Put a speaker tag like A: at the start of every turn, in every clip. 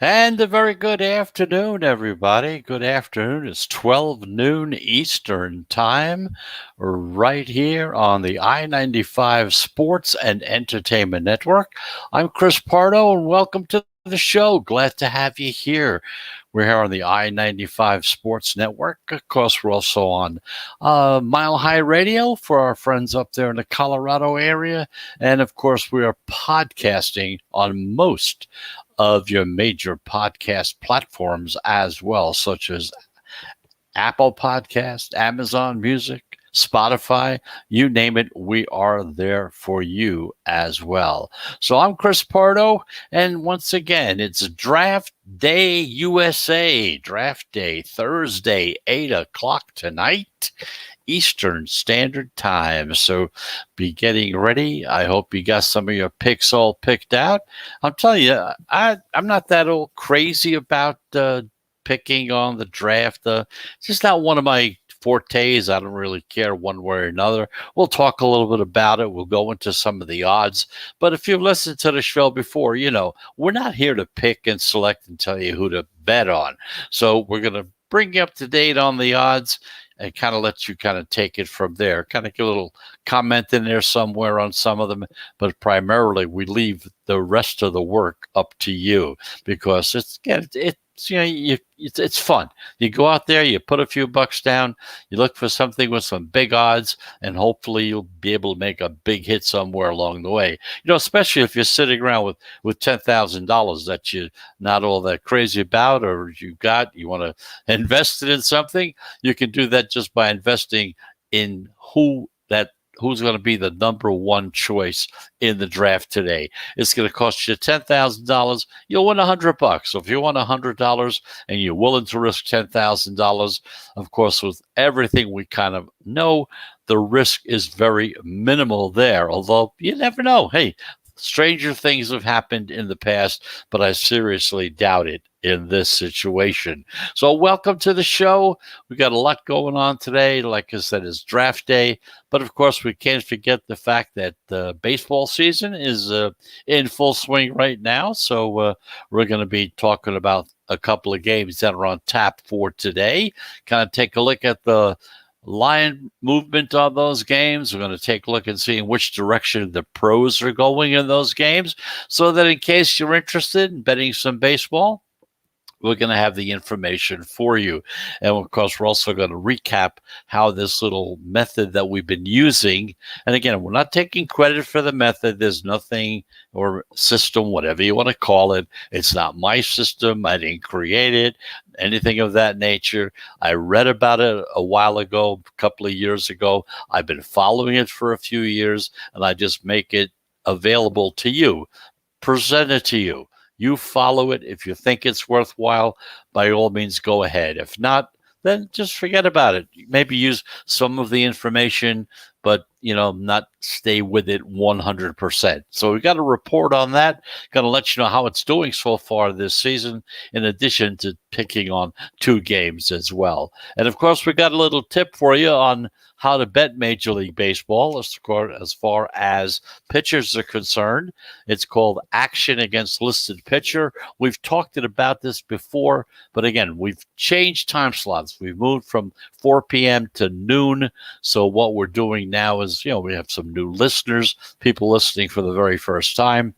A: And a very good afternoon, everybody. Good afternoon. It's 12 noon Eastern Time, right here on the I 95 Sports and Entertainment Network. I'm Chris Pardo, and welcome to the show. Glad to have you here. We're here on the I 95 Sports Network. Of course, we're also on Mile High Radio for our friends up there in the Colorado area. And of course, we are podcasting on most of your major podcast platforms as well, such as Apple Podcast, Amazon Music, Spotify, you name it, we are there for you as well. So I'm Chris Pardo, and once again, it's Draft Day USA, Draft Day Thursday, 8 o'clock tonight. Eastern Standard Time. So be getting ready. I hope you got some of your picks all picked out. I'm telling you, I'm not that old crazy about picking on the draft. It's just not one of my fortes. I don't really care one way or another. We'll talk a little bit about it. We'll go into some of the odds. But if you've listened to the show before, we're not here to pick and select and tell you who to bet on. So we're going to bring you up to date on the odds and kind of let you kind of take it from there. Kind of get a little comment in there somewhere on some of them, but primarily we leave the rest of the work up to you because it's fun. You go out there, you put a few bucks down, you look for something with some big odds, and hopefully you'll be able to make a big hit somewhere along the way. Especially if you're sitting around with $10,000 that you're not all that crazy about, or you want to invest it in something. You can do that just by investing in who's going to be the number one choice in the draft today. It's going to cost you $10,000. You'll win $100. So if you want $100 and you're willing to risk $10,000, of course, with everything we kind of know, the risk is very minimal there. Although you never know. Hey, stranger things have happened in the past, but I seriously doubt it in this situation. So, welcome to the show. We got a lot going on today. Like I said, it's draft day, but of course, we can't forget the fact that baseball season is in full swing right now. So, we're going to be talking about a couple of games that are on tap for today. Kind of take a look at the line movement on those games. We're going to take a look and see in which direction the pros are going in those games so that in case you're interested in betting some baseball, we're going to have the information for you. And of course, we're also going to recap how this little method that we've been using. And again, we're not taking credit for the method. There's nothing or system, whatever you want to call it. It's not my system. I didn't create it, anything of that nature. I read about it a while ago, a couple of years ago. I've been following it for a few years, and I just make it available to you, present it to you. You follow it. If you think it's worthwhile, by all means, go ahead. If not, then just forget about it. Maybe use some of the information, but not stay with it 100%. So we got a report on that. Going to let you know how it's doing so far this season, in addition to picking on two games as well. And of course, we got a little tip for you on how to bet Major League Baseball as far as pitchers are concerned. It's called Action Against Listed Pitcher. We've talked about this before, but again, we've changed time slots. We've moved from 4 p.m. to noon. So what we're doing now is, we have some new listeners, people listening for the very first time.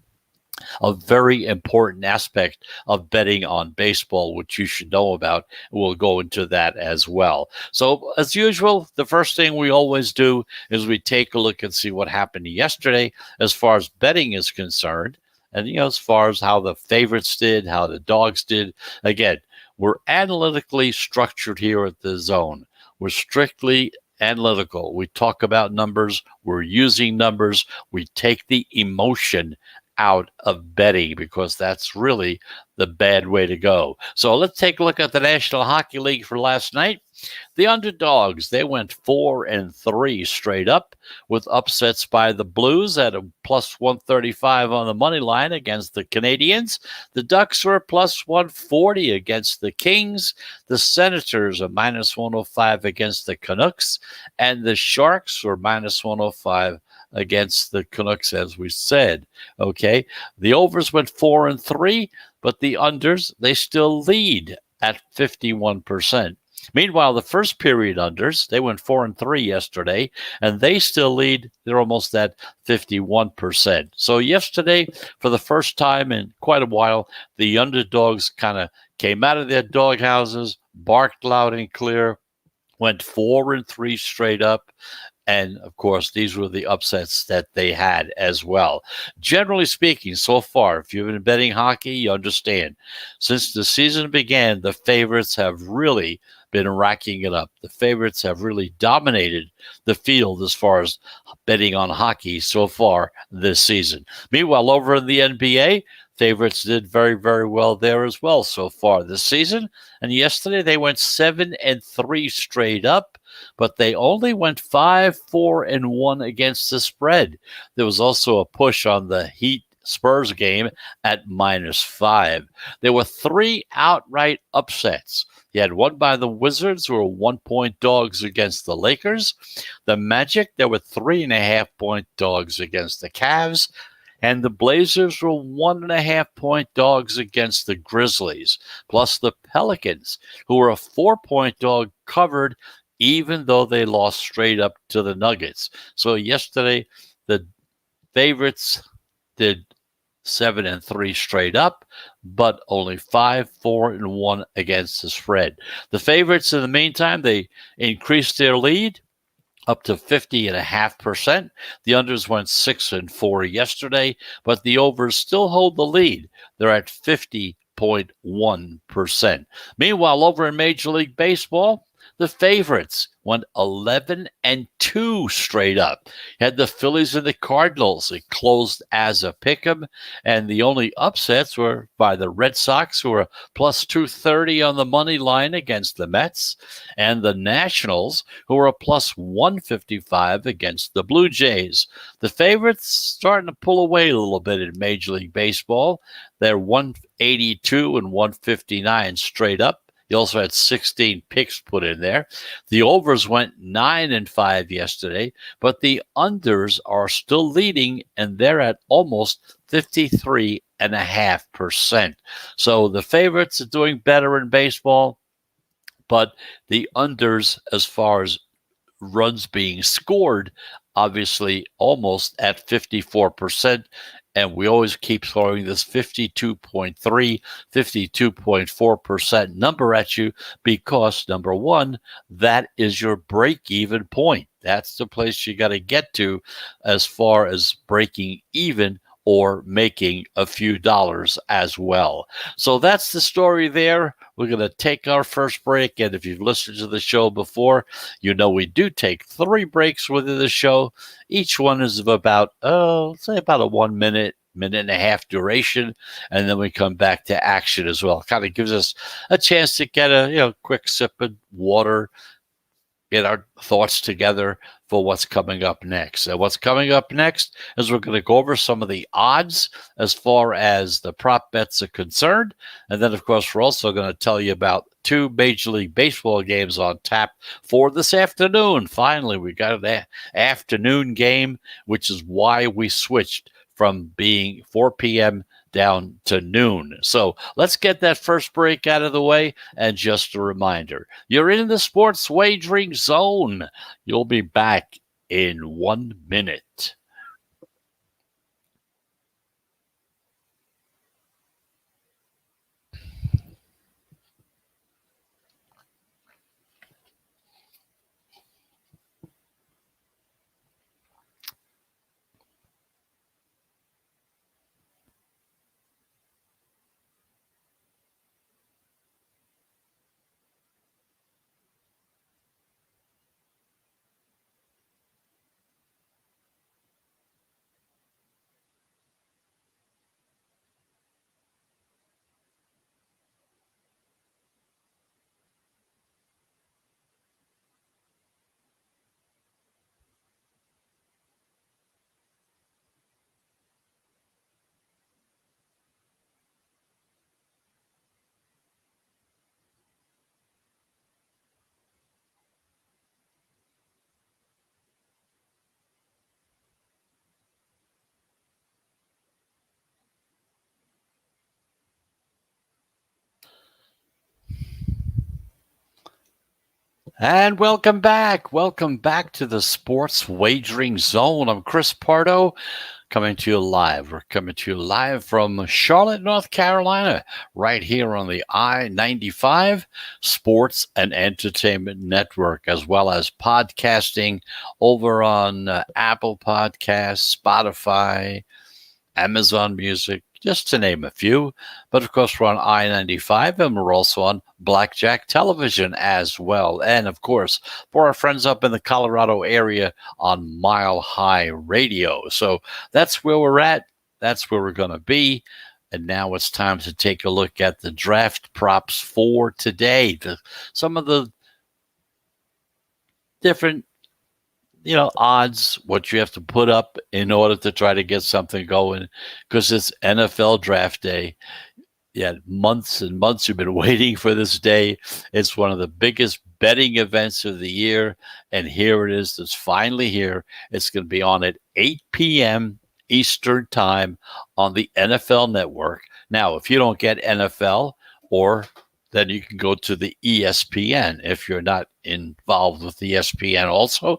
A: A very important aspect of betting on baseball, which you should know about. We'll go into that as well. So, as usual, the first thing we always do is we take a look and see what happened yesterday as far as betting is concerned. And, as far as how the favorites did, how the dogs did. Again, we're analytically structured here at the Zone. We're strictly analytical. We talk about numbers. We're using numbers. We take the emotion out of betting because that's really the bad way to go. So let's take a look at the National Hockey League for last night. The underdogs, they went 4-3 straight up with upsets by the Blues at a plus 135 on the money line against the Canadians. The Ducks were plus 140 against the Kings. The Senators are minus 105 against the Canucks. And the Sharks were minus 105 against the Canucks, as we said. Okay, the overs went 4-3, but the unders, they still lead at 51%. Meanwhile, the first period unders, they went 4-3 yesterday, and they still lead. They're almost at 51%. So yesterday, for the first time in quite a while, the underdogs kind of came out of their dog houses, barked loud and clear, went 4-3 straight up. And of course, these were the upsets that they had as well. Generally speaking, so far, if you've been betting hockey, you understand. Since the season began, the favorites have really been racking it up. The favorites have really dominated the field as far as betting on hockey so far this season. Meanwhile, over in the NBA, favorites did very, very well there as well so far this season. And yesterday they went 7-3 straight up, but they only went 5-4-1 against the spread. There was also a push on the Heat Spurs game at -5. There were 3 outright upsets. You had one by the Wizards, who were 1-point dogs against the Lakers. The Magic, there were 3.5-point dogs against the Cavs. And the Blazers were 1.5-point dogs against the Grizzlies. Plus the Pelicans, who were a 4-point dog, covered even though they lost straight up to the Nuggets. So yesterday, the favorites did 7-3 straight up, but only 5-4-1 against the spread. The favorites, in the meantime, they increased their lead up to 50.5%. The unders went 6-4 yesterday, but the overs still hold the lead. They're at 50.1%. Meanwhile, over in Major League Baseball, the favorites went 11-2 straight up. You had the Phillies and the Cardinals. It closed as a pick'em, and the only upsets were by the Red Sox, who were plus 230 on the money line against the Mets, and the Nationals, who were a plus 155 against the Blue Jays. The favorites starting to pull away a little bit in Major League Baseball. They're 182 and 159 straight up. You also had 16 picks put in there. The overs went 9-5 yesterday, but the unders are still leading, and they're at almost 53.5%. So the favorites are doing better in baseball, but the unders, as far as runs being scored, obviously almost at 54%. And we always keep throwing this 52.3, 52.4% number at you because, number one, that is your break-even point. That's the place you got to get to as far as breaking even or making a few dollars as well. So that's the story there. We're going to take our first break. And if you've listened to the show before, you know we do take 3 breaks within the show. Each one is of about, let's say about a 1 minute, minute and a half duration. And then we come back to action as well. Kind of gives us a chance to get a quick sip of water, get our thoughts together for what's coming up next. And what's coming up next is we're going to go over some of the odds as far as the prop bets are concerned. And then, of course, we're also going to tell you about 2 Major League Baseball games on tap for this afternoon. Finally, we got an afternoon game, which is why we switched from being 4 p.m. down to noon. So let's get that first break out of the way. And just a reminder, you're in the sports wagering zone. You'll be back in 1 minute. And welcome back. Welcome back to the Sports Wagering Zone. I'm Chris Pardo coming to you live. We're coming to you live from Charlotte, North Carolina, right here on the I-95 Sports and Entertainment Network, as well as podcasting over on Apple Podcasts, Spotify, Amazon Music, just to name a few. But of course, we're on I-95 and we're also on Blackjack Television as well. And of course, for our friends up in the Colorado area on Mile High Radio. So that's where we're at. That's where we're going to be. And now it's time to take a look at the draft props for today. Some of the different odds, what you have to put up in order to try to get something going, because it's NFL draft day. Yeah, months and months you've been waiting for this day. It's one of the biggest betting events of the year, and here it is. It's finally here. It's going to be on at 8 p.m. Eastern time on the NFL Network. Now, if you don't get NFL, or then you can go to the ESPN if you're not involved with ESPN also.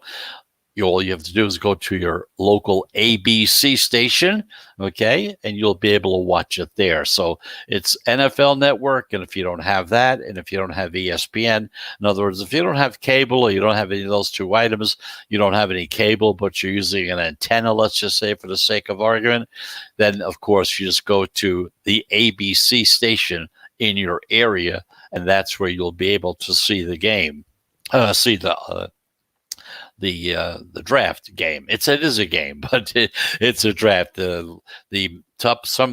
A: All you have to do is go to your local ABC station, okay, and you'll be able to watch it there. So it's NFL Network, and if you don't have that, and if you don't have ESPN, in other words, if you don't have cable or you don't have any of those two items, you don't have any cable, but you're using an antenna, let's just say for the sake of argument, then of course you just go to the ABC station in your area, and that's where you'll be able to see the game, see the draft game. It is a game, but it's a draft. Some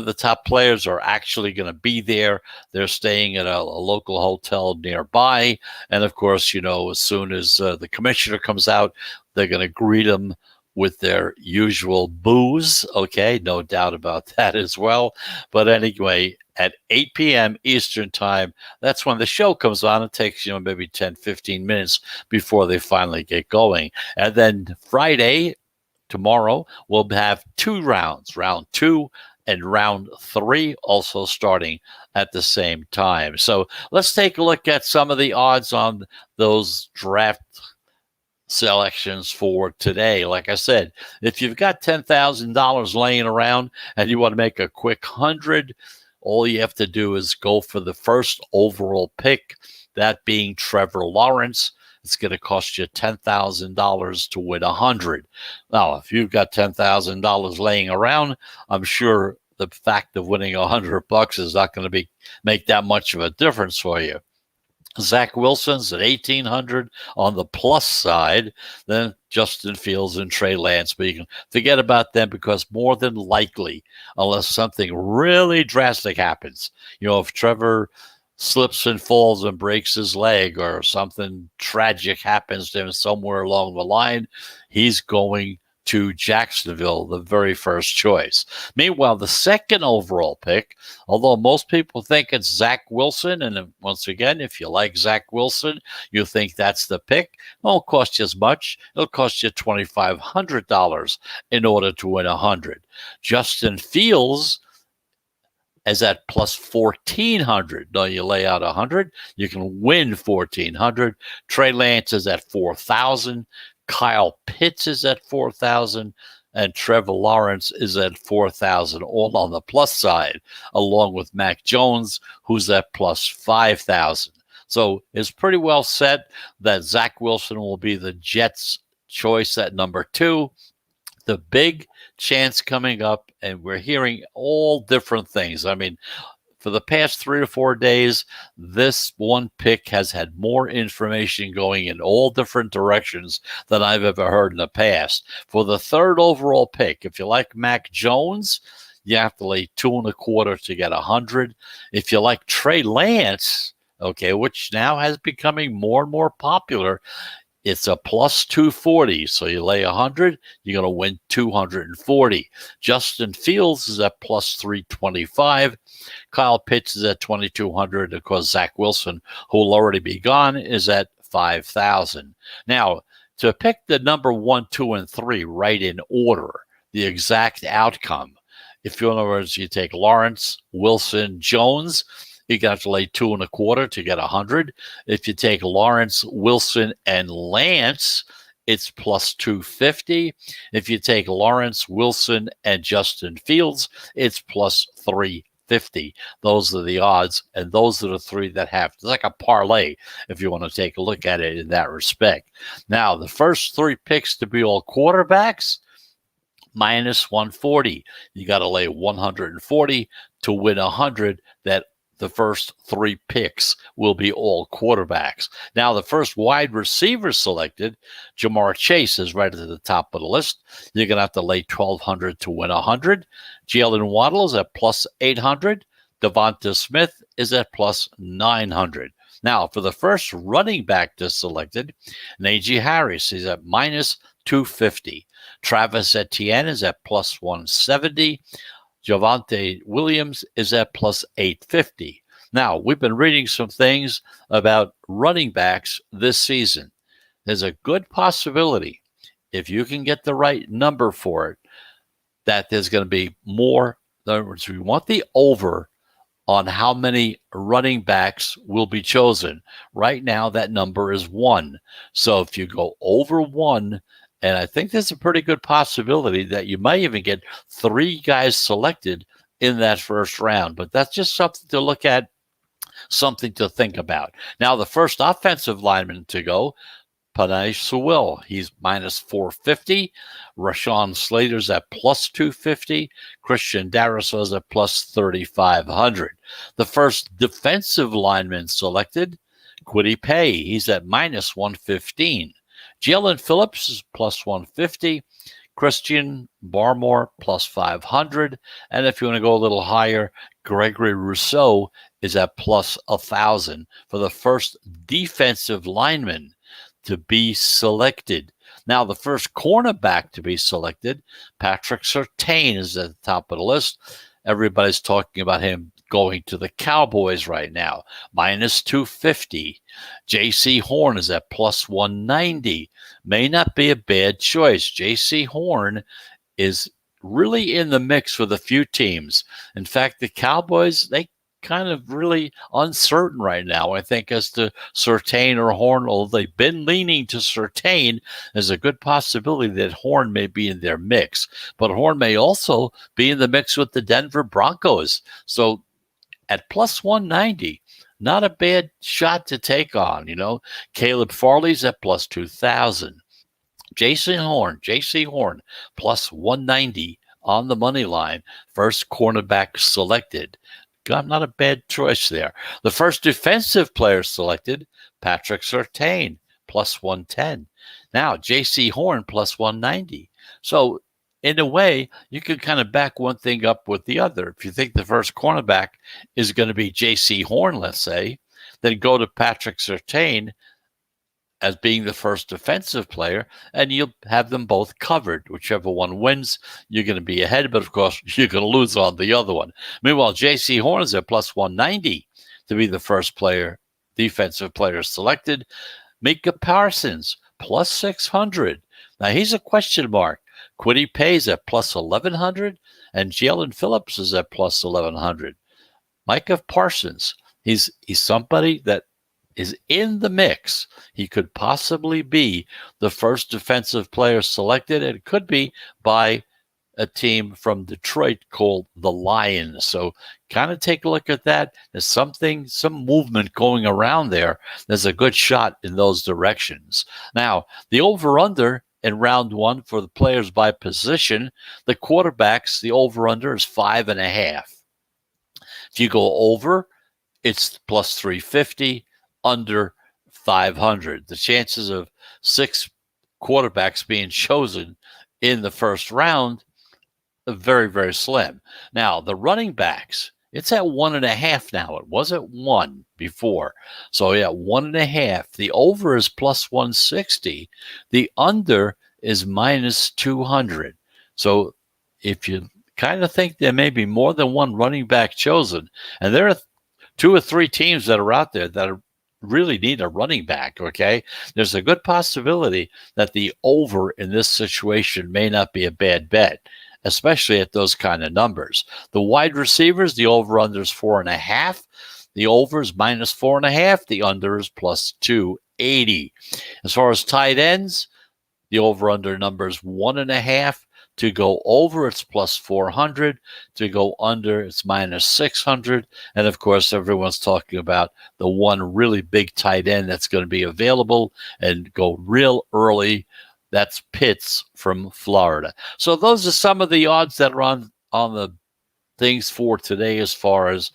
A: of the top players are actually going to be there. They're staying at a local hotel nearby, and of course, as soon as the commissioner comes out, they're going to greet them with their usual booze. Okay, no doubt about that as well. But anyway, at 8 p.m. Eastern time, that's when the show comes on. It takes, maybe 10, 15 minutes before they finally get going. And then Friday, tomorrow, we'll have two rounds, round 2 and round 3, also starting at the same time. So let's take a look at some of the odds on those draft selections for today. Like I said, if you've got $10,000 laying around and you want to make a quick 100, all you have to do is go for the first overall pick, that being Trevor Lawrence. It's going to cost you $10,000 to win 100. Now, if you've got $10,000 laying around, I'm sure the fact of winning $100 is not going to make that much of a difference for you. Zach Wilson's at 1,800 on the plus side, then Justin Fields and Trey Lance. But you can forget about them, because more than likely, unless something really drastic happens, if Trevor slips and falls and breaks his leg or something tragic happens to him somewhere along the line, he's going to Jacksonville, the very first choice. Meanwhile, the second overall pick, although most people think it's Zach Wilson, and once again, if you like Zach Wilson, you think that's the pick, it won't cost you as much. It'll cost you $2,500 in order to win 100. Justin Fields is at plus 1,400. Now you lay out 100, you can win 1,400. Trey Lance is at 4,000. Kyle Pitts is at 4,000, and Trevor Lawrence is at 4,000, all on the plus side, along with Mac Jones, who's at plus 5,000. So it's pretty well set that Zach Wilson will be the Jets' choice at number 2. The big chance coming up, and we're hearing all different things. I mean, for the past 3 to 4 days, this one pick has had more information going in all different directions than I've ever heard in the past. For the third overall pick, if you like Mac Jones, you have to lay 2.25 to get 100. If you like Trey Lance, okay, which now has becoming more and more popular, it's a plus 240. So you lay 100, you're going to win 240. Justin Fields is at plus 325. Kyle Pitts is at 2,200. Of course, Zach Wilson, who will already be gone, is at 5,000. Now, to pick the number 1, 2, and 3 right in order, the exact outcome, if in other words, you take Lawrence, Wilson, Jones, you're going to have to lay 2.25 to get 100. If you take Lawrence, Wilson, and Lance, it's plus 250. If you take Lawrence, Wilson, and Justin Fields, it's plus 350. Those are the odds, and those are the three that have. It's like a parlay if you want to take a look at it in that respect. Now, the first three picks to be all quarterbacks, minus 140. You got to lay 140 to win 100 that the first three picks will be all quarterbacks. Now, the first wide receiver selected, Jamar Chase, is right at the top of the list. You're going to have to lay 1,200 to win 100. Jalen Waddle is at plus 800. Devonta Smith is at plus 900. Now, for the first running back just selected, Najee Harris is at minus 250. Travis Etienne is at plus 170. Javonte Williams is at plus 850. Now, we've been reading some things about running backs this season. There's a good possibility, if you can get the right number for it, that there's going to be more. In other words, we want the over on how many running backs will be chosen. Right now, that number is 1. So if you go over 1, and I think there's a pretty good possibility that you might even get 3 guys selected in that first round. But that's just something to look at, something to think about. Now, the first offensive lineman to go, Penei Sewell, he's minus 450. Rashawn Slater's at plus 250. Christian Darrisaw's at plus 3,500. The first defensive lineman selected, Kwity Paye, he's at minus 115. Jalen Phillips is plus 150. Christian Barmore plus 500. And if you want to go a little higher, Gregory Rousseau is at plus 1,000 for the first defensive lineman to be selected. Now, the first cornerback to be selected, Patrick Surtain, is at the top of the list. Everybody's talking about him going to the Cowboys right now, minus 250. J.C. Horn is at plus 190. May not be a bad choice. J.C. Horn is really in the mix with a few teams. In fact, the Cowboys, they kind of really uncertain right now, I think, as to Surtain or Horn. Although they've been leaning to Surtain, there's a good possibility that Horn may be in their mix. But Horn may also be in the mix with the Denver Broncos. So at plus 190, not a bad shot to take on, Caleb Farley's at plus 2,000. J.C. Horn, plus 190 on the money line. First cornerback selected. Not a bad choice there. The first defensive player selected, Patrick Surtain, plus 110. Now, J.C. Horn, plus 190. So, in a way, you can kind of back one thing up with the other. If you think the first cornerback is going to be J.C. Horn, let's say, then go to Patrick Surtain as being the first defensive player, and you'll have them both covered. Whichever one wins, you're going to be ahead, but of course, you're going to lose on the other one. Meanwhile, J.C. Horn is at plus 190 to be the first defensive player selected. Micah Parsons, plus 600. Now, he's a question mark. Kwity Paye's at plus 1,100, and Jalen Phillips is at plus 1,100. Micah Parsons, he's somebody that is in the mix. He could possibly be the first defensive player selected, and it could be by a team from Detroit called the Lions. So kind of take a look at that. There's some movement going around there. There's a good shot in those directions. Now, the over-under in round 1 for the players by position, the quarterbacks, the over-under is 5.5. If you go over, it's plus 350. Under 500. The chances of 6 quarterbacks being chosen in the first round are very, very slim. Now, the running backs, it's at 1.5 now. It was at 1 before. So, 1.5. The over is plus 160. The under is minus 200. So, if you kind of think there may be more than one running back chosen, and there are 2 or 3 teams that are out there that really need a running back, okay? There's a good possibility that the over in this situation may not be a bad bet, especially at those kind of numbers. The wide receivers, the over-under is 4.5. The over is minus 4.5. The under is plus 280. As far as tight ends, the over-under number is 1.5. To go over, it's plus 400. To go under, it's minus 600. And of course, everyone's talking about the one really big tight end that's going to be available and go real early. That's Pitts from Florida. So those are some of the odds that are on the things for today as far as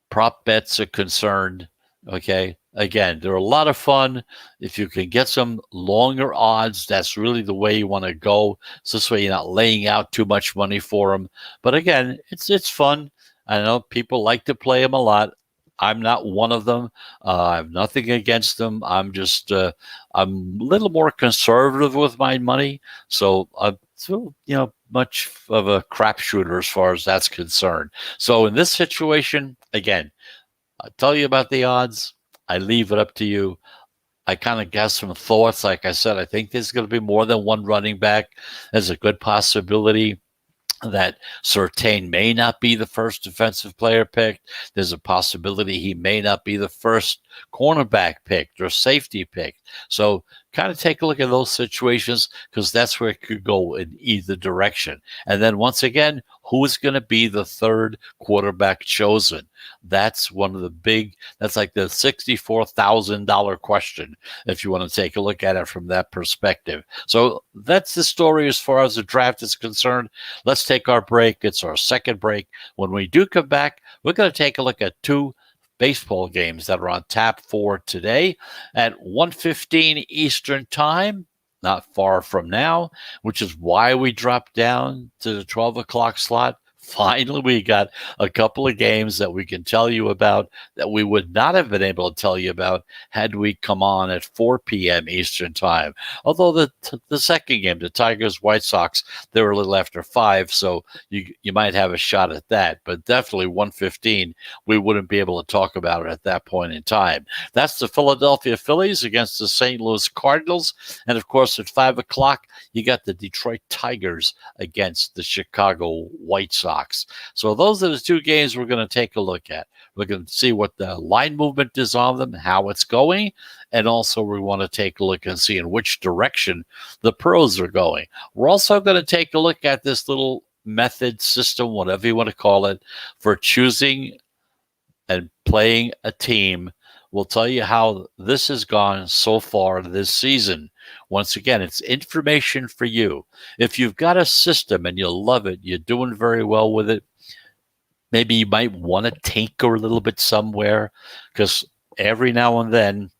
A: prop bets are concerned. Okay. Again, they're a lot of fun. If you can get some longer odds, that's really the way you want to go. So this way you're not laying out too much money for them. But again, it's fun. I know people like to play them a lot. I'm not one of them. I have nothing against them. I'm a little more conservative with my money. So much of a crapshooter as far as that's concerned. So in this situation, again, I tell you about the odds. I leave it up to you. I kind of guess some thoughts. Like I said, I think there's going to be more than one running back. There's a good possibility that Surtain may not be the first defensive player picked. There's a possibility he may not be the first cornerback picked or safety picked. So kind of take a look at those situations because that's where it could go in either direction. And then once again, who is going to be the third quarterback chosen? That's one of the that's like the $64,000 question if you want to take a look at it from that perspective. So that's the story as far as the draft is concerned. Let's take our break. It's our second break. When we do come back, we're going to take a look at two baseball games that are on tap for today at 1:15 Eastern Time, not far from now, which is why we dropped down to the 12 o'clock slot. Finally, we got a couple of games that we can tell you about that we would not have been able to tell you about had we come on at 4 p.m. Eastern Time. Although the second game, the Tigers-White Sox, they were a little after 5, so you might have a shot at that. But definitely 1:15, we wouldn't be able to talk about it at that point in time. That's the Philadelphia Phillies against the St. Louis Cardinals. And, of course, at 5 o'clock, you got the Detroit Tigers against the Chicago White Sox. So those are the two games we're going to take a look at. We're going to see what the line movement is on them, how it's going, and also we want to take a look and see in which direction the pros are going. We're also going to take a look at this little method system, whatever you want to call it, for choosing and playing a team. We'll tell you how this has gone so far this season. Once again, it's information for you. If you've got a system and you love it, you're doing very well with it, maybe you might want to tinker a little bit somewhere because every now and then,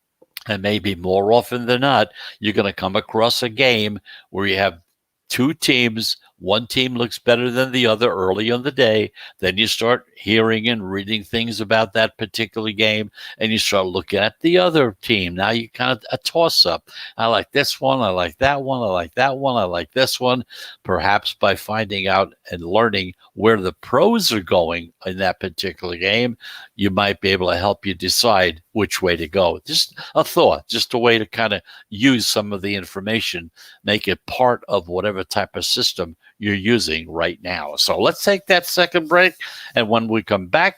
A: and maybe more often than not, you're going to come across a game where you have two teams. One team looks better than the other early in the day. Then you start hearing and reading things about that particular game, and you start looking at the other team. Now you kind of a toss-up. I like this one. I like that one. I like that one. I like this one. Perhaps by finding out and learning where the pros are going in that particular game, you might be able to help you decide which way to go. Just a thought, just a way to kind of use some of the information, make it part of whatever type of system you're using right now. So let's take that second break. And when we come back,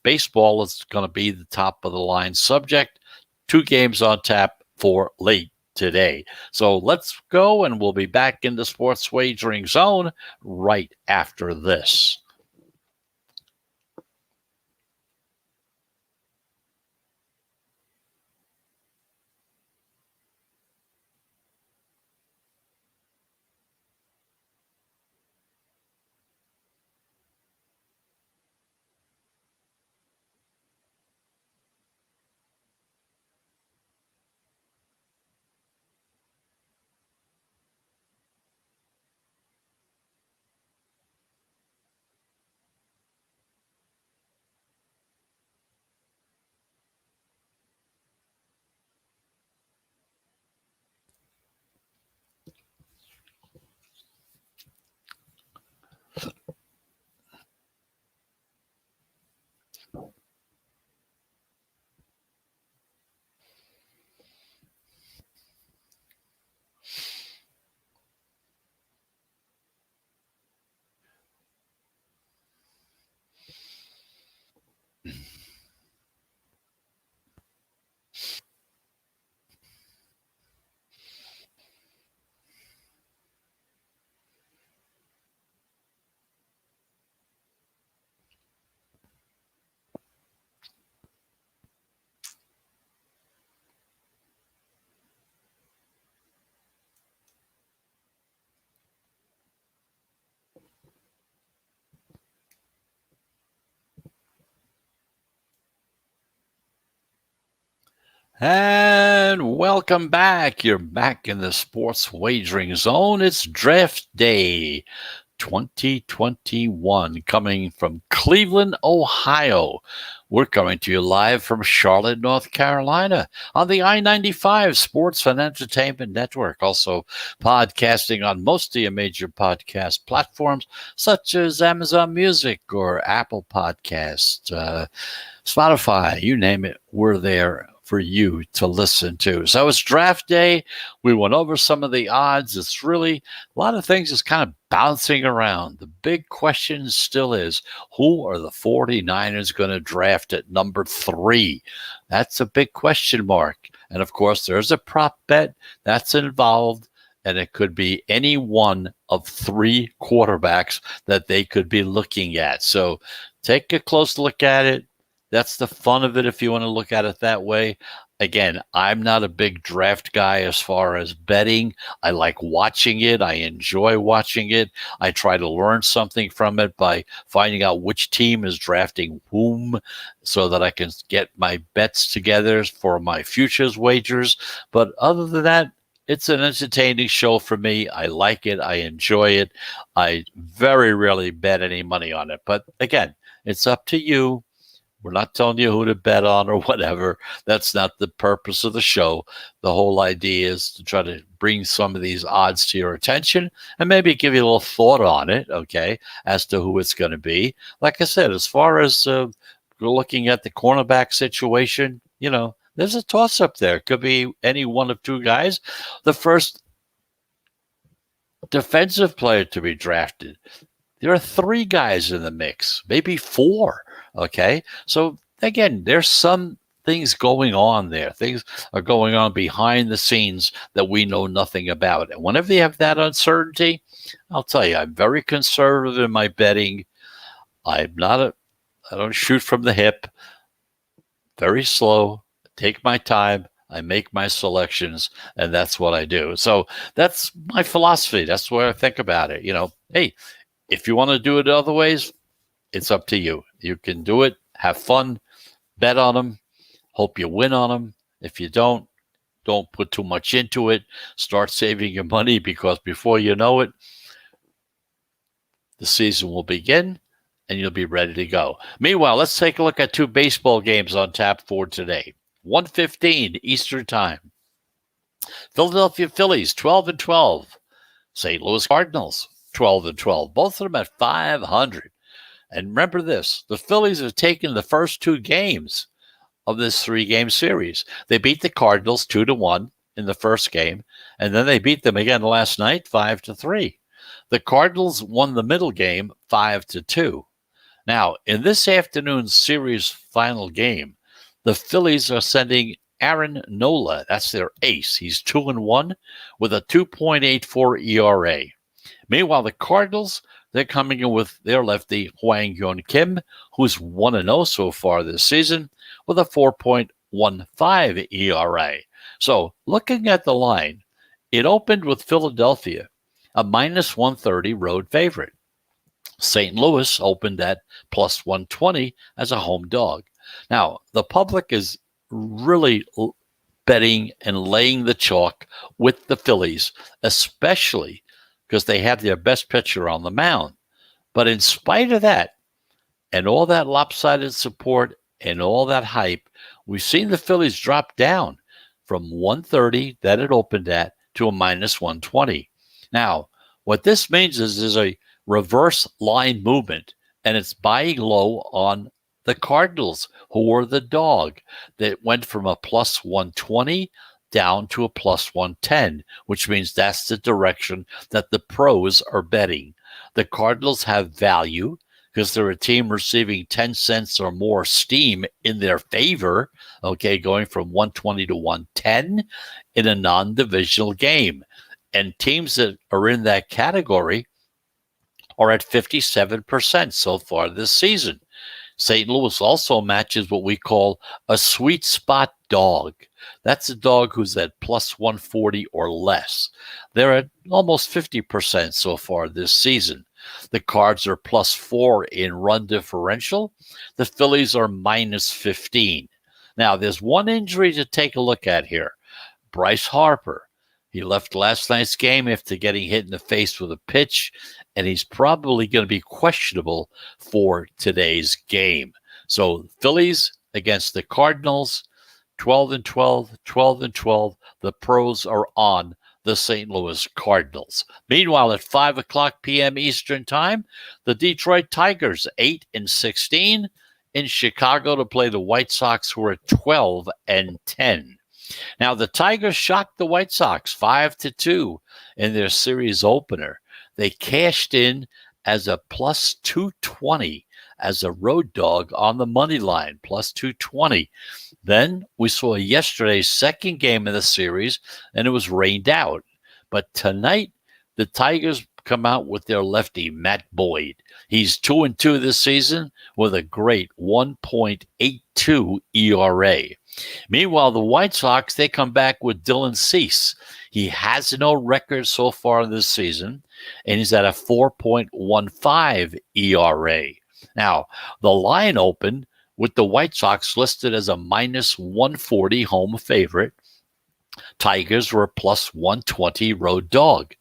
A: baseball is going to be the top of the line subject. Two games on tap for late today. So let's go, and we'll be back in the sports wagering zone right after this. And welcome back. You're back in the sports wagering zone. It's draft day 2021 coming from Cleveland, Ohio. We're coming to you live from Charlotte, North Carolina on the I-95 Sports and Entertainment Network. Also podcasting on most of your major podcast platforms such as Amazon Music or Apple Podcasts, Spotify, you name it, we're there for you to listen to. So it's draft day. We went over some of the odds. It's really a lot of things is kind of bouncing around. The big question still is, who are the 49ers going to draft at number 3? That's a big question mark. And of course, there's a prop bet that's involved, and it could be any one of 3 quarterbacks that they could be looking at. So take a close look at it. That's the fun of it if you want to look at it that way. Again, I'm not a big draft guy as far as betting. I like watching it. I enjoy watching it. I try to learn something from it by finding out which team is drafting whom so that I can get my bets together for my futures wagers. But other than that, it's an entertaining show for me. I like it. I enjoy it. I very rarely bet any money on it. But again, it's up to you. We're not telling you who to bet on or whatever. That's not the purpose of the show. The whole idea is to try to bring some of these odds to your attention and maybe give you a little thought on it, okay, as to who it's going to be. Like I said, as far as looking at the cornerback situation, there's a toss-up there. It could be any one of 2 guys. The first defensive player to be drafted. There are 3 guys in the mix, maybe 4. Okay. So again, there's some things going on there. Things are going on behind the scenes that we know nothing about. And whenever you have that uncertainty, I'll tell you, I'm very conservative in my betting. I don't shoot from the hip. Very slow. Take my time. I make my selections, and that's what I do. So that's my philosophy. That's the way I think about it. Hey, if you want to do it other ways, it's up to you. You can do it, have fun, bet on them, hope you win on them. If you don't put too much into it. Start saving your money because before you know it, the season will begin and you'll be ready to go. Meanwhile, let's take a look at 2 baseball games on tap for today. 1:15 Eastern Time. Philadelphia Phillies, 12-12. St. Louis Cardinals, 12-12. Both of them at 500. And remember this, the Phillies have taken the first 2 games of this 3-game series. They beat the Cardinals 2-1 in the first game, and then they beat them again last night 5-3. The Cardinals won the middle game 5-2. Now, in this afternoon's series final game, the Phillies are sending Aaron Nola. That's their ace. He's 2-1 with a 2.84 ERA. Meanwhile, the Cardinals, they're coming in with their lefty, Hwang Hyun Kim, who's 1-0 so far this season with a 4.15 ERA. So looking at the line, it opened with Philadelphia, a minus 130 road favorite. St. Louis opened at plus 120 as a home dog. Now, the public is really betting and laying the chalk with the Phillies, especially because they have their best pitcher on the mound. But in spite of that, and all that lopsided support and all that hype, we've seen the Phillies drop down from 130 that it opened at to a minus 120. Now, what this means is there's a reverse line movement, and it's buying low on the Cardinals, who were the dog that went from a plus 120 down to a plus 110, which means that's the direction that the pros are betting. The Cardinals have value because they're a team receiving 10 cents or more steam in their favor, okay, going from 120 to 110 in a non-divisional game. And teams that are in that category are at 57% so far this season. St. Louis also matches what we call a sweet spot dog. That's a dog who's at plus 140 or less. They're at almost 50% so far this season. The Cards are plus 4 in run differential. The Phillies are minus 15. Now, there's one injury to take a look at here. Bryce Harper. He left last night's game after getting hit in the face with a pitch, and he's probably going to be questionable for today's game. So, Phillies against the Cardinals, 12 and 12, 12 and 12. The pros are on the St. Louis Cardinals. Meanwhile, at 5 o'clock p.m. Eastern Time, the Detroit Tigers, 8 and 16, in Chicago to play the White Sox, who are 12 and 10. Now, the Tigers shocked the White Sox 5-2 in their series opener. They cashed in as a plus 220 as a road dog on the money line, plus 220. Then we saw yesterday's second game of the series, and it was rained out. But tonight, the Tigers come out with their lefty, Matt Boyd. He's 2-2 this season with a great 1.82 ERA. Meanwhile, the White Sox, they come back with Dylan Cease. He has no record so far this season, and he's at a 4.15 ERA. Now, the line opened with the White Sox listed as a minus 140 home favorite. Tigers were a plus 120 road dog.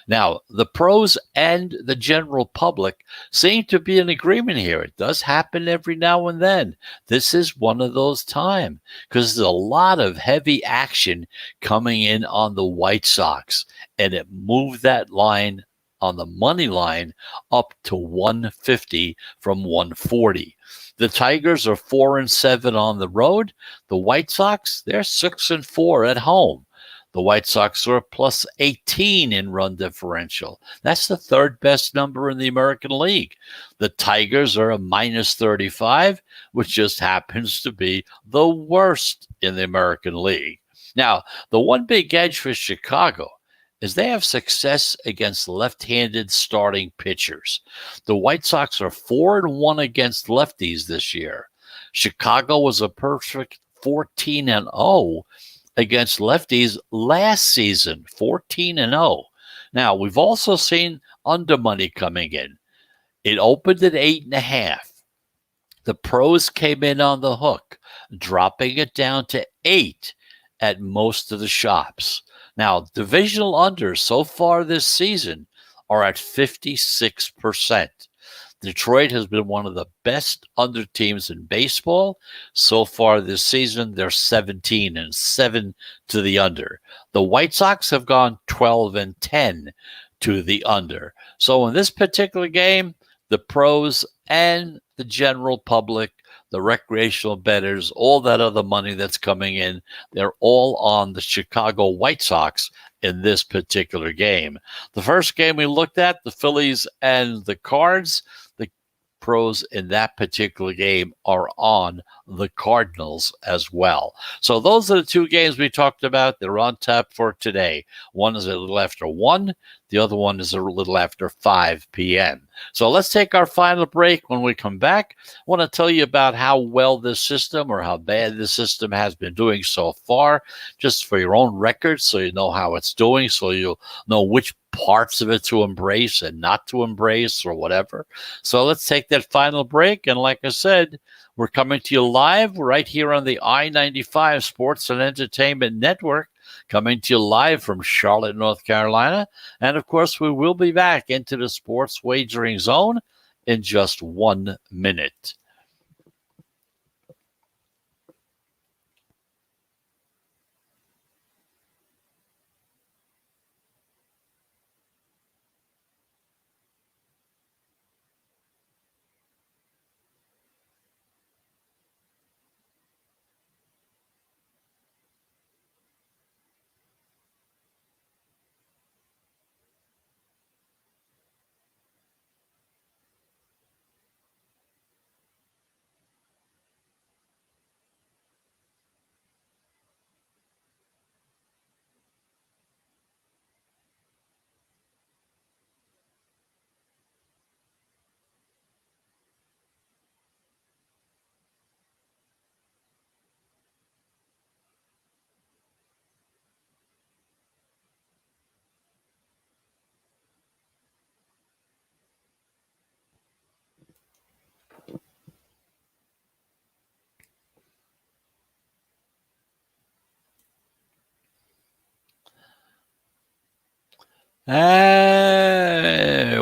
A: Now, the pros and the general public seem to be in agreement here. It does happen every now and then. This is one of those times because there's a lot of heavy action coming in on the White Sox, and it moved that line on the money line up to 150 from 140. The Tigers are 4-7 on the road. The White Sox, they're 6-4 at home. The White Sox are a plus 18 in run differential. That's the third best number in the American League. The Tigers are a minus 35, which just happens to be the worst in the American League. Now, the one big edge for Chicago is they have success against left-handed starting pitchers. The White Sox are 4-1 against lefties this year. Chicago was a perfect 14-0 against lefties last season, 14-0. Now, we've also seen under money coming in. It opened at 8.5. The pros came in on the hook, dropping it down to 8 at most of the shops. Now, divisional unders so far this season are at 56%. Detroit has been one of the best under teams in baseball. So far this season, they're 17-7 to the under. The White Sox have gone 12-10 to the under. So in this particular game, the pros and the general public, the recreational bettors, all that other money that's coming in, they're all on the Chicago White Sox in this particular game. The first game we looked at, the Phillies and the Cards, the pros in that particular game are on the Cardinals as well. So those are the two games we talked about. They're on tap for today. One is a little after 1. The other one is a little after 5 p.m. So let's take our final break. When we come back, I want to tell you about how well this system or how bad this system has been doing so far, just for your own record, so you know how it's doing, so you'll know which parts of it to embrace and not to embrace or whatever. So let's take that final break. And like I said, we're coming to you live right here on the I-95 Sports and Entertainment Network, coming to you live from Charlotte, North Carolina. And of course, we will be back into the sports wagering zone in just 1 minute.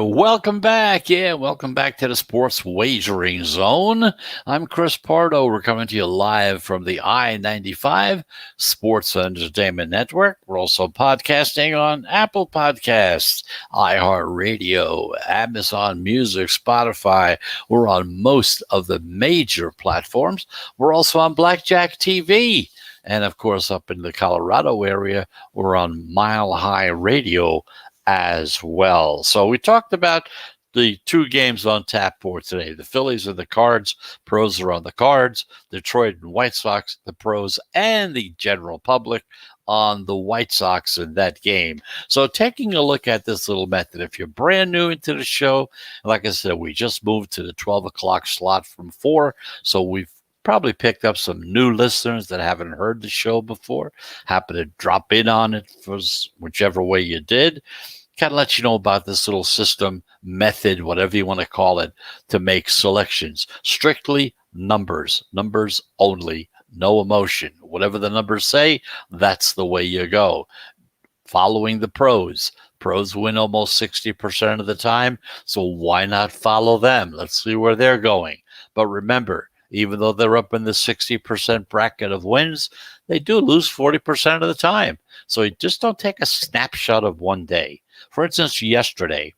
A: Welcome back. Yeah, welcome back to the Sports Wagering Zone. I'm Chris Pardo. We're coming to you live from the I-95 Sports Entertainment Network. We're also podcasting on Apple Podcasts, iHeartRadio, Amazon Music, Spotify. We're on most of the major platforms. We're also on Blackjack TV. And of course, up in the Colorado area, we're on Mile High Radio as well. So we talked about the two games on tap for today. The Phillies and the Cards. Pros are on the Cards. Detroit and White Sox, the pros and the general public on the White Sox in that game. So taking a look at this little method, if you're brand new into the show, like I said, we just moved to the 12 o'clock slot from 4. So we've probably picked up some new listeners that haven't heard the show before. Happen to drop in on it for whichever way you did. Kind of let you know about this little system, method, whatever you want to call it, to make selections. Strictly numbers only, no emotion. Whatever the numbers say, that's the way you go. Following the pros. Pros win almost 60% of the time, so why not follow them? Let's see where they're going. But remember, even though they're up in the 60% bracket of wins, they do lose 40% of the time. So you just don't take a snapshot of one day. For instance, yesterday,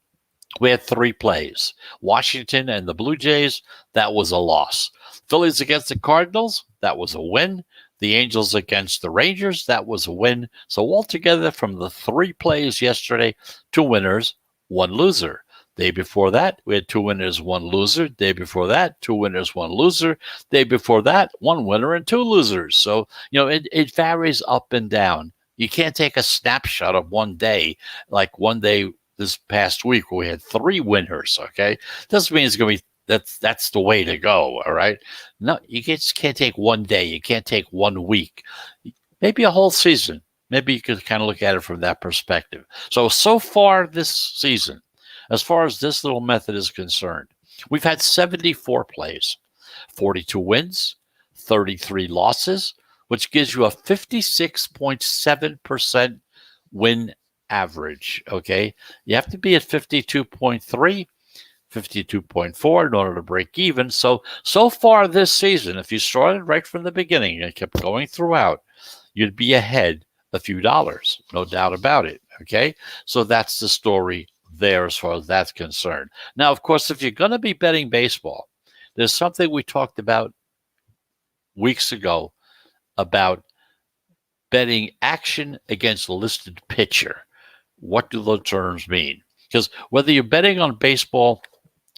A: we had 3 plays. Washington and the Blue Jays, that was a loss. Phillies against the Cardinals, that was a win. The Angels against the Rangers, that was a win. So altogether, from the 3 plays yesterday, 2 winners, 1 loser. Day before that, we had 2 winners, 1 loser. Day before that, 2 winners, 1 loser. Day before that, 1 winner and 2 losers. So, it varies up and down. You can't take a snapshot of one day, like one day this past week where we had 3 winners, okay? Doesn't mean it's going to be, that's the way to go, all right? No, you just can't take one day. You can't take 1 week. Maybe a whole season. Maybe you could kind of look at it from that perspective. So far this season, as far as this little method is concerned, we've had 74 plays, 42 wins, 33 losses, which gives you a 56.7% win average, okay? You have to be at 52.3, 52.4 in order to break even. So far this season, if you started right from the beginning and kept going throughout, you'd be ahead a few dollars, no doubt about it, okay? So that's the story there as far as that's concerned. Now, of course, if you're going to be betting baseball, there's something we talked about weeks ago about betting action against a listed pitcher. What do those terms mean? Because whether you're betting on baseball,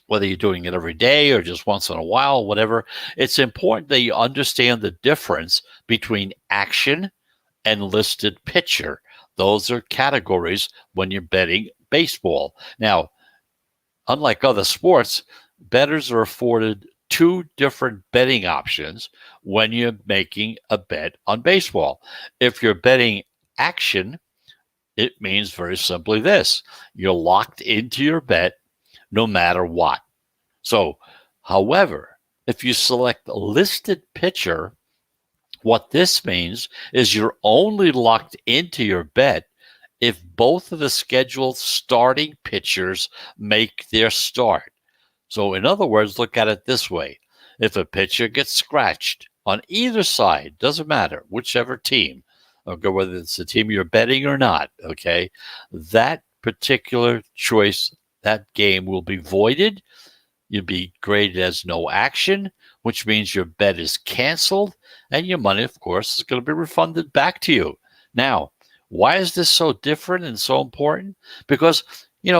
A: whether you're doing it every day or just once in a while, whatever, it's important that you understand the difference between action and listed pitcher. Those are categories when you're betting baseball. Now, unlike other sports, bettors are afforded 2 different betting options when you're making a bet on baseball. If you're betting action, it means very simply this: you're locked into your bet no matter what. So, however, if you select a listed pitcher, what this means is you're only locked into your bet if both of the scheduled starting pitchers make their start. So, in other words, look at it this way. If a pitcher gets scratched on either side, doesn't matter, whichever team, okay, whether it's the team you're betting or not, okay, that particular choice, that game will be voided. You'll be graded as no action, which means your bet is canceled, and your money, of course, is going to be refunded back to you. Now, why is this so different and so important? Because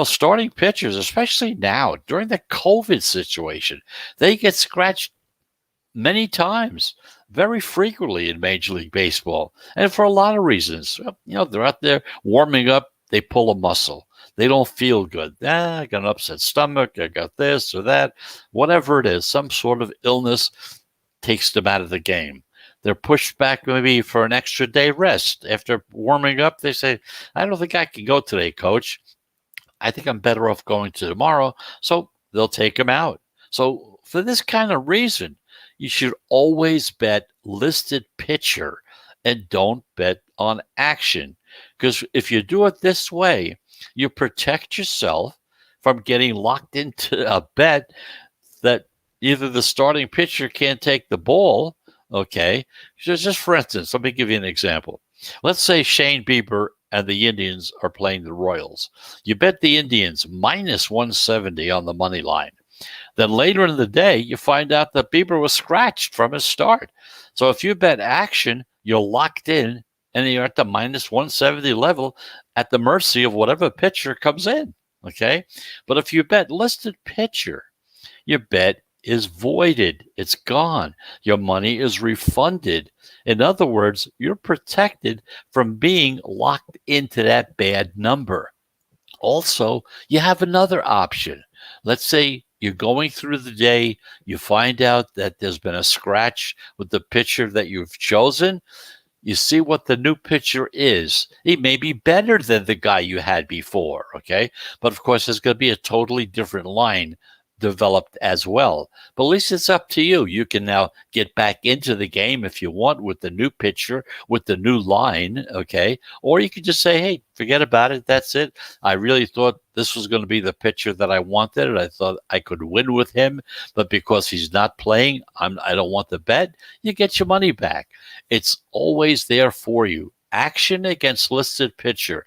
A: starting pitchers, especially now during the COVID situation, they get scratched many times, very frequently in Major League Baseball, and for a lot of reasons. They're out there warming up, they pull a muscle. They don't feel good. I got an upset stomach, I got this or that, whatever it is, some sort of illness takes them out of the game. They're pushed back maybe for an extra day rest. After warming up, they say, I don't think I can go today, coach. I think I'm better off going to tomorrow. So they'll take them out. So for this kind of reason, you should always bet listed pitcher and don't bet on action. Because if you do it this way, You protect yourself from getting locked into a bet that either the starting pitcher can't take the ball, okay? Just for instance, let me give you an example. Let's say Shane Bieber and the Indians are playing the Royals. You bet the Indians minus 170 on the money line. Then later in the day, you find out that Bieber was scratched from his start. So if you bet action, you're locked in and you're at the minus 170 level at the mercy of whatever pitcher comes in. Okay. But if you bet listed pitcher, your bet is voided. It's gone. Your money is refunded. In other words, you're protected from being locked into that bad number. Also, you have another option. Let's say you're going through the day, you find out that there's been a scratch with the pitcher that you've chosen. You see what the new pitcher is. He may be better than the guy you had before, okay? But of course, there's going to be a totally different line developed as well. But at least it's up to you. You can now get back into the game if you want with the new pitcher, with the new line, okay? Or you could just say, hey, forget about it. That's it. I really thought this was going to be the pitcher that I wanted, and I thought I could win with him. But because he's not playing, I don't want the bet. You get your money back. It's always there for you. Action against listed pitcher.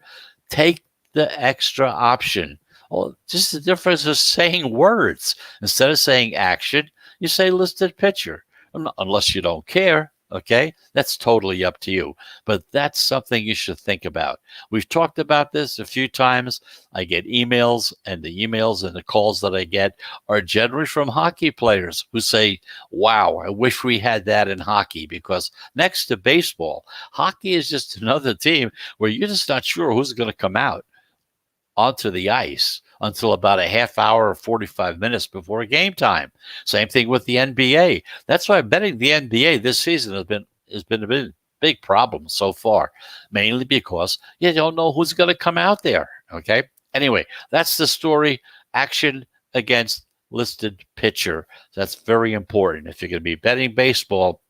A: Take the extra option. Well, just the difference is saying words. Instead of saying action, you say listed pitcher. Unless you don't care, okay? That's totally up to you. But that's something you should think about. We've talked about this a few times. I get emails, and the emails and the calls that I get are generally from hockey players who say, wow, I wish we had that in hockey, because next to baseball, hockey is just another team where you're just not sure who's going to come out onto the ice until about a half hour or 45 minutes before game time. Same thing with the NBA. That's why betting the NBA this season has been a big problem so far, mainly because you don't know who's going to come out there. Okay. Anyway, that's the story. Action against listed pitcher. That's very important. If you're going to be betting baseball,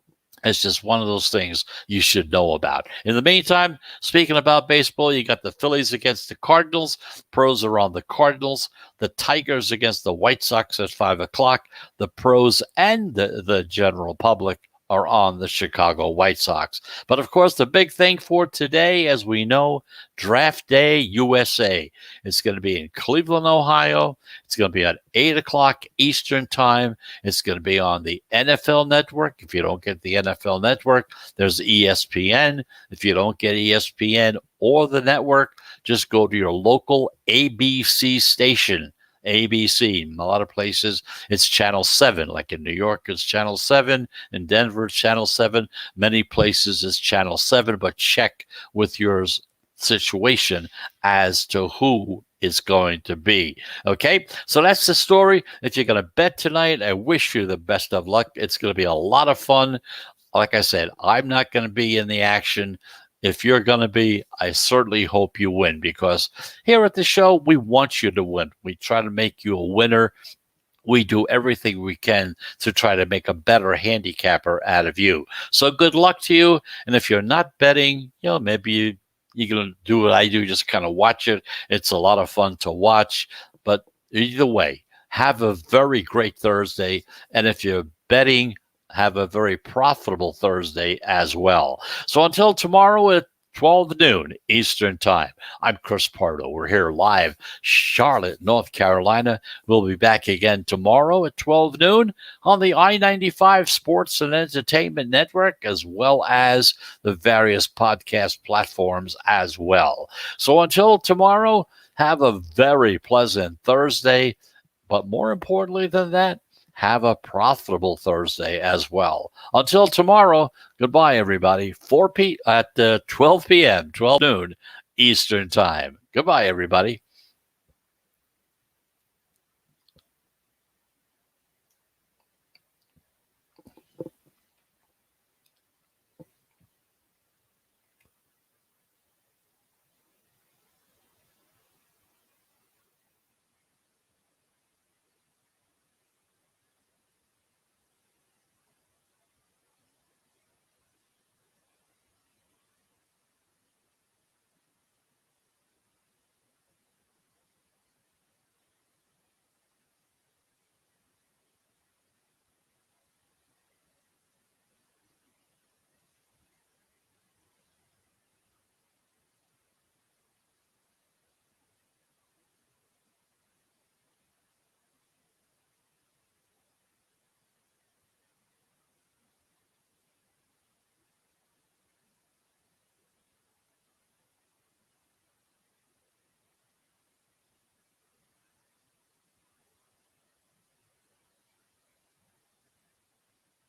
A: it's just one of those things you should know about. In the meantime, speaking about baseball, you got the Phillies against the Cardinals. Pros are on the Cardinals. The Tigers against the White Sox at 5 o'clock. The pros and the general public are on the Chicago White Sox. But of course, the big thing for today, as we know, Draft Day USA. It's going to be in Cleveland, Ohio. It's going to be at 8 o'clock Eastern Time. It's going to be on the NFL Network. If you don't get the NFL Network, there's ESPN. If you don't get ESPN or the network, just go to your local ABC station. ABC. In a lot of places, it's Channel 7. Like in New York, it's Channel 7. In Denver, it's Channel 7. Many places, it's Channel 7, but check with your situation as to who is going to be. Okay? So that's the story. If you're going to bet tonight, I wish you the best of luck. It's going to be a lot of fun. Like I said, I'm not going to be in the action. If you're going to be, I certainly hope you win, because here at the show, we want you to win. We try to make you a winner. We do everything we can to try to make a better handicapper out of you. So good luck to you. And if you're not betting, maybe you're going to do what I do, just kind of watch it. It's a lot of fun to watch. But either way, have a very great Thursday. And if you're betting, have a very profitable Thursday as well. So until tomorrow at 12 noon Eastern Time, I'm Chris Pardo. We're here live, Charlotte, North Carolina. We'll be back again tomorrow at 12 noon on the I-95 Sports and Entertainment Network, as well as the various podcast platforms as well. So until tomorrow, have a very pleasant Thursday. But more importantly than that, have a profitable Thursday as well. Until tomorrow, goodbye, everybody. 12 p.m., 12 noon Eastern Time. Goodbye, everybody.